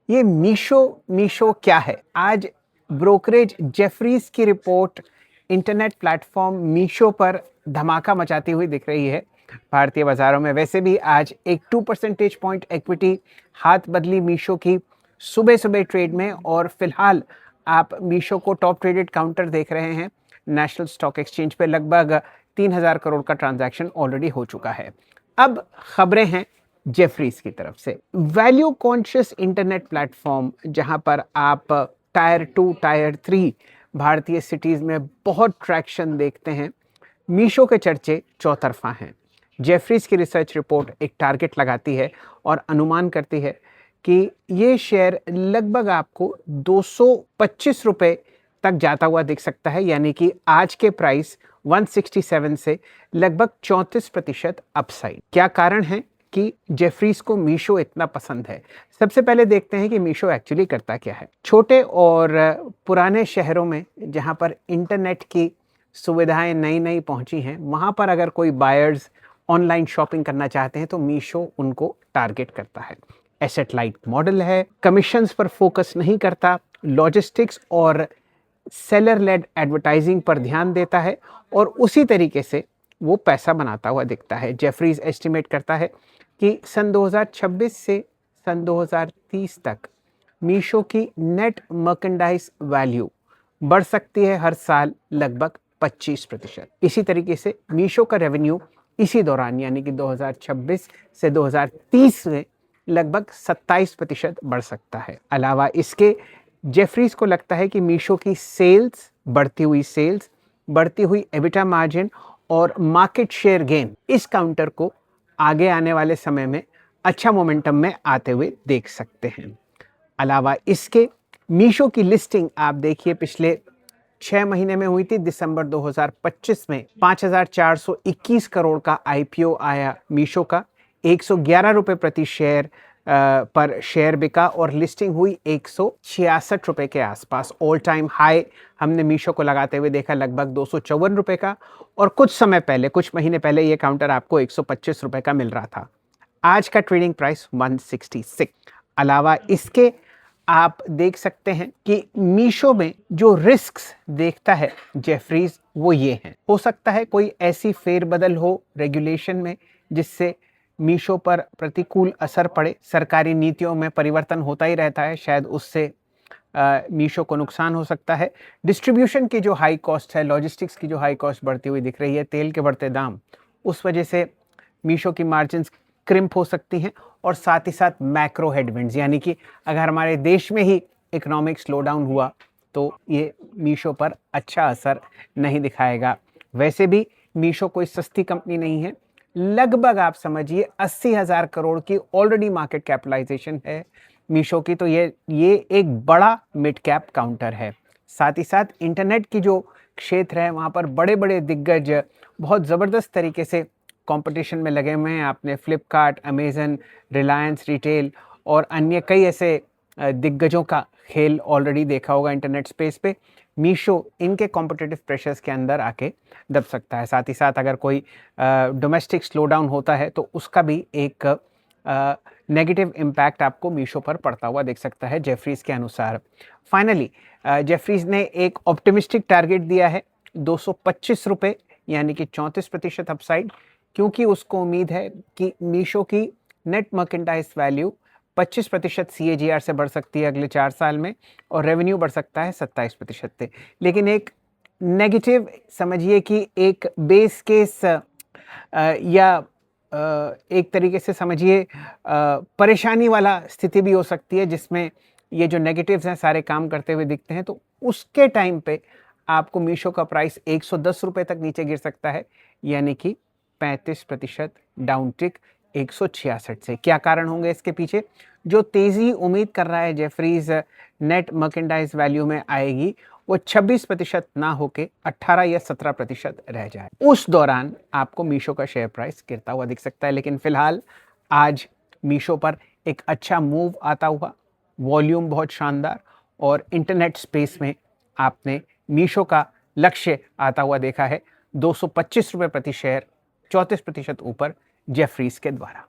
ये मीशो मीशो क्या है? आज ब्रोकरेज जेफरीज की रिपोर्ट इंटरनेट प्लेटफॉर्म मीशो पर धमाका मचाती हुई दिख रही है भारतीय बाजारों में। वैसे भी आज एक 2 परसेंटेज पॉइंट इक्विटी हाथ बदली मीशो की सुबह सुबह ट्रेड में, और फिलहाल आप मीशो को टॉप ट्रेडेड काउंटर देख रहे हैं नेशनल स्टॉक एक्सचेंज पे। लगभग 3,000 करोड़ का ट्रांजैक्शन ऑलरेडी हो चुका है। अब खबरें हैं जेफरीज की तरफ से। वैल्यू कॉन्शियस इंटरनेट प्लेटफॉर्म, जहां पर आप टायर 2 टायर 3 भारतीय सिटीज में बहुत ट्रैक्शन देखते हैं, मीशो के चर्चे चौतरफा हैं। जेफरीज की रिसर्च रिपोर्ट एक टारगेट लगाती है और अनुमान करती है कि ये शेयर लगभग आपको 225 रुपए तक जाता हुआ दिख सकता है, यानी कि आज के प्राइस 167 से लगभग 34% अपसाइड। क्या कारण है कि जेफरीज को मीशो इतना पसंद है? सबसे पहले देखते हैं कि मीशो एक्चुअली करता क्या है। छोटे और पुराने शहरों में जहां पर इंटरनेट की सुविधाएं नई नई पहुंची हैं, वहां पर अगर कोई बायर्स ऑनलाइन शॉपिंग करना चाहते हैं तो मीशो उनको टारगेट करता है। एसेट लाइट मॉडल है, कमीशंस पर फोकस नहीं करता, लॉजिस्टिक्स और सेलर लेड एडवर्टाइजिंग पर ध्यान देता है, और उसी तरीके से वो पैसा बनाता हुआ दिखता है। जेफरीज एस्टिमेट करता है कि सन 2026 से सन 2030 तक मीशो की नेट मर्केंडाइज वैल्यू बढ़ सकती है हर साल लगभग 25%। इसी तरीके से मीशो का रेवेन्यू इसी दौरान यानी कि 2026 से 2030 में लगभग 27% बढ़ सकता है। अलावा इसके जेफरीज को लगता है कि मीशो की सेल्स, बढ़ती हुई एबिटा मार्जिन और मार्केट शेयर गेन इस काउंटर को आगे आने वाले समय में अच्छा मोमेंटम में आते हुए देख सकते हैं। अलावा इसके मीशो की लिस्टिंग आप देखिए पिछले 6 महीने में हुई थी। दिसंबर 2025 में 5,421 करोड़ का आईपीओ आया मीशो का, 111 रुपए प्रति शेयर पर शेयर बिका और लिस्टिंग हुई 166 रुपए के आसपास। ऑल टाइम हाई हमने मीशो को लगाते हुए देखा लगभग 254 रुपए का, और कुछ महीने पहले ये काउंटर आपको 125 रुपए का मिल रहा था। आज का ट्रेडिंग प्राइस 166। अलावा इसके आप देख सकते हैं कि मीशो में जो रिस्क्स देखता है जेफरीज वो ये हैं। हो सकता है कोई ऐसी फेरबदल हो रेगुलेशन में जिससे मीशो पर प्रतिकूल असर पड़े। सरकारी नीतियों में परिवर्तन होता ही रहता है, शायद उससे मीशो को नुकसान हो सकता है। डिस्ट्रीब्यूशन की जो हाई कॉस्ट है, लॉजिस्टिक्स की जो हाई कॉस्ट बढ़ती हुई दिख रही है, तेल के बढ़ते दाम, उस वजह से मीशो की मार्जिन्स क्रिम्प हो सकती हैं। और साथ ही साथ मैक्रो हेडविंड्स, यानी कि अगर हमारे देश में ही इकोनॉमिक स्लोडाउन हुआ तो ये मीशो पर अच्छा असर नहीं दिखाएगा। वैसे भी मीशो कोई सस्ती कंपनी नहीं है। लगभग आप समझिए 80,000 करोड़ की ऑलरेडी मार्केट कैपिटलाइजेशन है मीशो की, तो ये एक बड़ा मिड कैप काउंटर है। साथ ही साथ इंटरनेट की जो क्षेत्र है वहाँ पर बड़े बड़े दिग्गज बहुत ज़बरदस्त तरीके से कंपटीशन में लगे हुए हैं। आपने फ्लिपकार्ट, अमेजन, रिलायंस रिटेल और अन्य कई ऐसे दिग्गजों का खेल ऑलरेडी देखा होगा इंटरनेट स्पेस पे। मीशो इनके कॉम्पिटिटिव प्रेशर्स के अंदर आके दब सकता है। साथ ही साथ अगर कोई डोमेस्टिक स्लोडाउन होता है तो उसका भी एक नेगेटिव इम्पैक्ट आपको मीशो पर पड़ता हुआ दिख सकता है जेफरीज के अनुसार। फाइनली जेफरीज ने एक ऑप्टिमिस्टिक टारगेट दिया है 225 रुपए, यानी कि 34% अपसाइड, क्योंकि उसको उम्मीद है कि मीशो की नेट मर्केंडाइज वैल्यू 25% CAGR से बढ़ सकती है अगले 4 साल में, और रेवेन्यू बढ़ सकता है 27% से। लेकिन एक नेगेटिव समझिए कि एक बेस केस या एक तरीके से समझिए परेशानी वाला स्थिति भी हो सकती है, जिसमें ये जो नेगेटिव्स हैं सारे काम करते हुए दिखते हैं, तो उसके टाइम पे आपको मीशो का प्राइस 110 रुपए तक नीचे गिर सकता है, यानी कि 35% डाउन टिक 166 से। क्या कारण होंगे इसके पीछे? जो तेजी उम्मीद कर रहा है जेफरीज नेट मर्केंडाइज वैल्यू में आएगी, वो 26% ना होके 18 या 17% रह जाए। उस दौरान आपको मीशो का शेयर प्राइस गिरता हुआ दिख सकता है। लेकिन फिलहाल आज मीशो पर एक अच्छा मूव आता हुआ, वॉल्यूम बहुत शानदार, और इंटरनेट स्पेस में आपने मीशो का लक्ष्य आता हुआ देखा है 225 रुपए प्रति शेयर, 34% ऊपर जेफरीज के द्वारा।